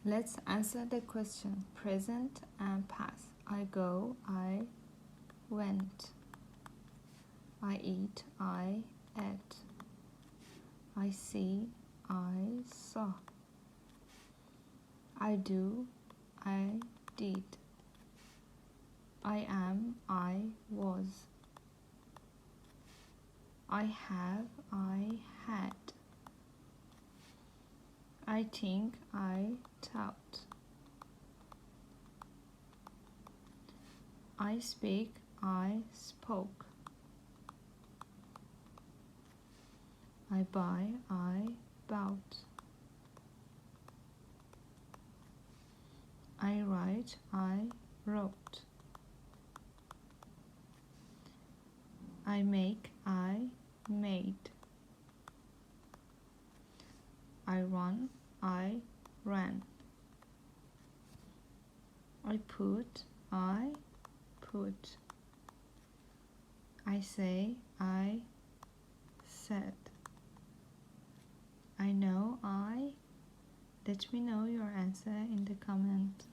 Let's answer the question present and past. I go, I went. I eat, I ate. I see, I saw. I do, I did. I am, I was. I have, I had. I think, I thought. I speak, I spoke. I buy, I bought. I write, I wrote. I make, I made. I run, I ran. I put, I put. I say, I said. I know, I. Let me know your answer in the comment.